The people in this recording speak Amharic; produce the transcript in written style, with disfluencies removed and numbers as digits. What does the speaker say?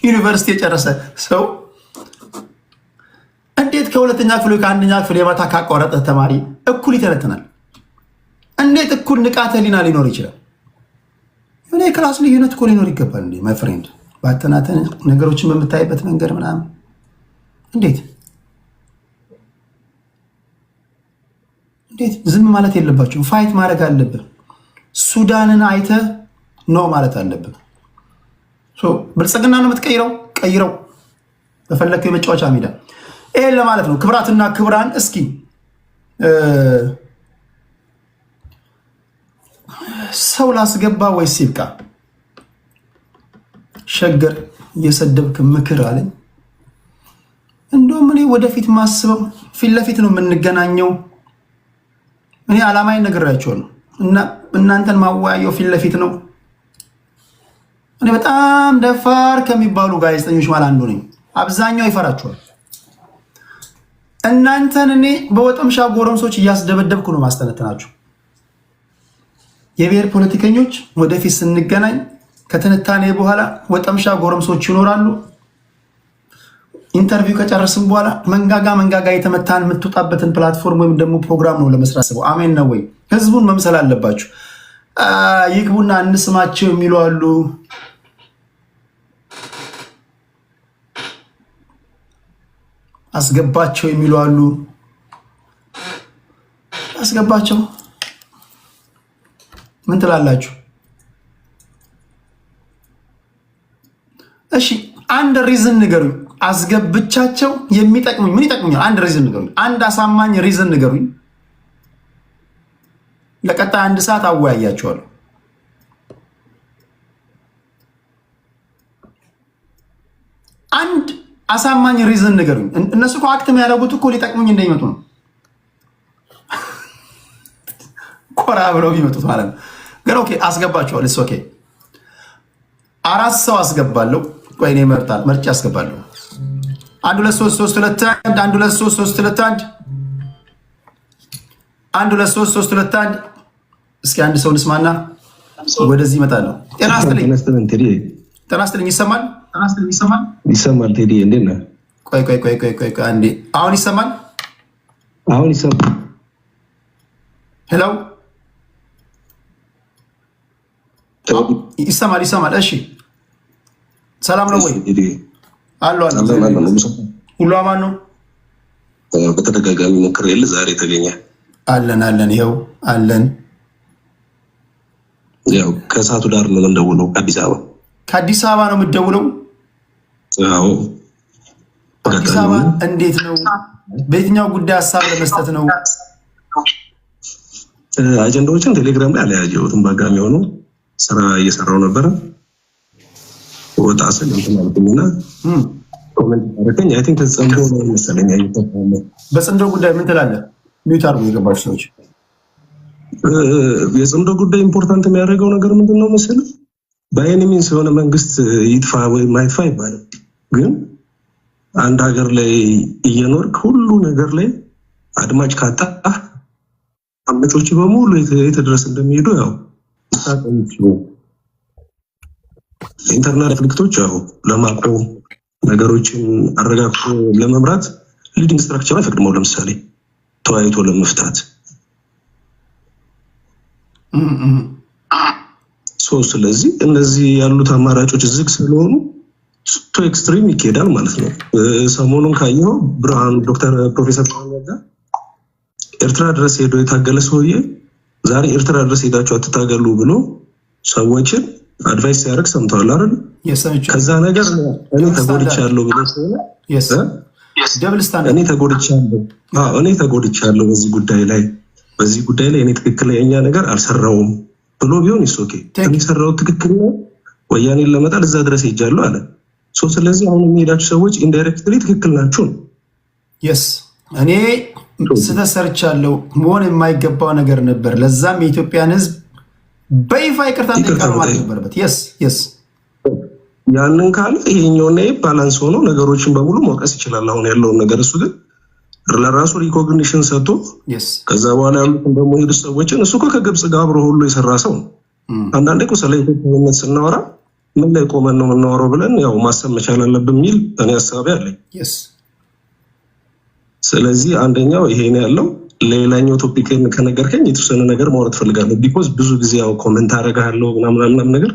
ዩኒቨርሲቲ የጨረሰ ሰው እንዴት ከሁለተኛ ክፍል ከአንደኛ ክፍል የማታ ካቋረጠ ተማሪ እኩል ይተነትናል? እንዴት እኩል ንቃተ ህሊና ሊኖር ይችላል? የሆነ የክላስ ልዩነት እኮ ሊኖር ይገባል እንዴ ማይ ፍሬንድ። ባተናተን ነገሮችን በምታይበት መንገድ ምናምን እንዴት ዝም ማለት የለባቸውም። ፋይት ማድረግ አለብን። ሱዳንን አይተ ነው ማለት አለብን። ብልጽግና ነው የምትቀይረው፣ ቀይረው በፈለከው የመጫወቻ ሜዳ። ይሄን ለማለት ነው። ክብራትና ክብራን፣ እስኪ ሰው ላስገባ ወይስ ይብቃ? ሸገር እየሰደብክ ምክር አለኝ። እንደውም እኔ ወደፊት ማስበው ፊት ለፊት ነው የምንገናኘው። እኔ ዓላማዬን ነግራቸዋለሁ እና እናንተን ማወያየው ፊት ለፊት ነው። እኔ በጣም ደፋር ከሚባሉ ጋዜጠኞች ማለት አንዱ ነኝ። አብዛኛው ይፈራቸዋል። እናንተን እኔ በወጠምሻ ጎረምሶች እያስደበደብኩ ነው ማስተነተናችሁ። የብሔር ፖለቲከኞች ወደፊት ስንገናኝ ከትንታኔ በኋላ ወጠምሻ ጎረምሶች ይኖራሉ። ኢንተርቪው ከጨረስን በኋላ መንጋጋ የተመታን የምትወጣበትን ፕላትፎርም ወይም ደግሞ ፕሮግራም ነው ለመስራት ስበው። አሜን ነው ወይ? ህዝቡን መምሰል አለባችሁ። ይግቡና እንስማቸው የሚሉ አሉ። አስገባቸው የሚሉ አሉ። አስገባቸው። ምን ትላላችሁ? እሺ አንድ ሪዝን ንገሩኝ። አስገብቻቸው የሚጠቅሙኝ ምን ይጠቅሙኛል? አንድ ሪዝን ንገሩኝ። አንድ አሳማኝ ሪዝን ንገሩኝ። ለቀጣይ 1 ሰዓት አወያያቸዋለሁ። አንድ አሳማኝ ሪዝን ንገሩኝ። እነሱ እኮ አክት የሚያደርጉት እኮ ሊጠቅሙኝ እንደሚመጡ ነው። ኮራ ብለው የሚመጡት ማለት ነው። ግን ኦኬ አስገባቸዋል። እስ ኦኬ 4 ሰው አስገባለሁ። ቆይ እኔ መርጬ አስገባለሁ። 1 2 3 3 2 1 1 2 3 3 2 1 1 2 3 3 2 1 እስኪ አንድ ሰው ልስማና ወደዚህ እመጣለሁ። ጤና ይስጥልኝ። ይሰማል? ይሰማል። ቴዲ እንዴት ነህ? ቆይ አንዴ። አሁን ይሰማል? ሄሎ ይሰማል? እሺ ሰላም ነው ወይ? አሉ ሁሉ አማን ነው? በተደጋጋሚ ሞክሬል፣ ዛሬ ተገኘ። አለን ይኸው አለን። ያው ከሰዓቱ ዳር ነው የምንደውለው። ከአዲስ አበባ ነው የምትደውለው? አዎ። አዲስ አበባ እንዴት ነው? በየትኛው ጉዳይ ሀሳብ ለመስጠት ነው? አጀንዳዎችን ቴሌግራም ላይ አለያየሁትም። በአጋሚ ሆኖ ስራ እየሰራው ነበረ። ወጣ ስል እንትን አልኩኝና ኮሜንት አደረገኝ። አይ ቲንክ ተጸምዶ ነው መሰለኝ አይተታለ። በጽምዶ ጉዳይ ምን ትላለህ? ሚውት አድርጉ የገባችሁ ሰዎች። የጽምዶ ጉዳይ ኢምፖርታንት የሚያደርገው ነገር ምንድነው መሰለህ? በአይን ሚንስ የሆነ መንግስት ይጥፋ ወይም አይጥፋ ይባላል። ግን አንድ ሀገር ላይ እየኖርክ ሁሉ ነገር ላይ አድማጭ ካጣ አመጾች በሙሉ የተደረሰ እንደሚሄዱ ያው ታውቃለህ። ኢንተርናል ፍሊክቶች ያው ለማቆም ነገሮችን አረጋግጦ ለመምራት ሊዲንግ ስትራክቸር አይፈቅድም። ለምሳሌ ተወያይቶ ለመፍታት ስለዚህ እነዚህ ያሉት አማራጮች ዝግ ስለሆኑ ቶ ኤክስትሪም ይኬዳል ማለት ነው። ሰሞኑን ካየው ብርሃኑ ዶክተር ፕሮፌሰር ብርሃኑ ኤርትራ ድረስ ሄዶ የታገለ ሰውዬ ዛሬ ኤርትራ ድረስ ሄዳችሁ አትታገሉ ብሎ ሰዎችን አድቫይስ ሲያደርግ ሰምተዋል አይደል? ከዛ ነገር እኔ ተጎድቻለሁ ብሎ ስለሆነ እኔ ተጎድቻለሁ በዚህ ጉዳይ ላይ እኔ ትክክለኛ ነገር አልሰራውም ብሎ ቢሆን ኦኬ የሚሰራው ትክክል ነው፣ ወያኔን ለመጣል እዛ ድረስ ሄጃለሁ አለ። ስለዚህ አሁን የሚሄዳችሁ ሰዎች ኢንዳይሬክትሊ ትክክል ናችሁ ነው። እኔ ስተሰርቻለሁ መሆን የማይገባው ነገር ነበር። ለዛም የኢትዮጵያን ሕዝብ በይፋ ይቅርታ ጠይቃለሁ ማለት ነበረበት። ያንን ካለ ይሄኛውና ባላንስ ሆኖ ነገሮችን በሙሉ መውቀስ ይችላል። አሁን ያለውን ነገር እሱ ግን ለራሱ ሪኮግኒሽን ሰጥቶ ከዛ በኋላ ያሉትን ደግሞ ሄዱ ሰዎችን እሱ ከግብጽ ጋር አብሮ ሁሉ የሰራ ሰው ነው። አንዳንዴ እኮ ስለ ኢትዮጵያዊነት ስናወራ ምን ላይ ቆመን ነው የምናወራው ብለን ያው ማሰብ መቻል አለብን የሚል እኔ ሐሳቤ አለኝ። ስለዚህ አንደኛው ይሄ ነው ያለው። ሌላኛው ቶፒክ ከነገርከኝ የተወሰነ ነገር ማውራት ፈልጋለሁ። ቢኮዝ ብዙ ጊዜ ያው ኮሜንት አደርጋለሁ ምናምን ነገር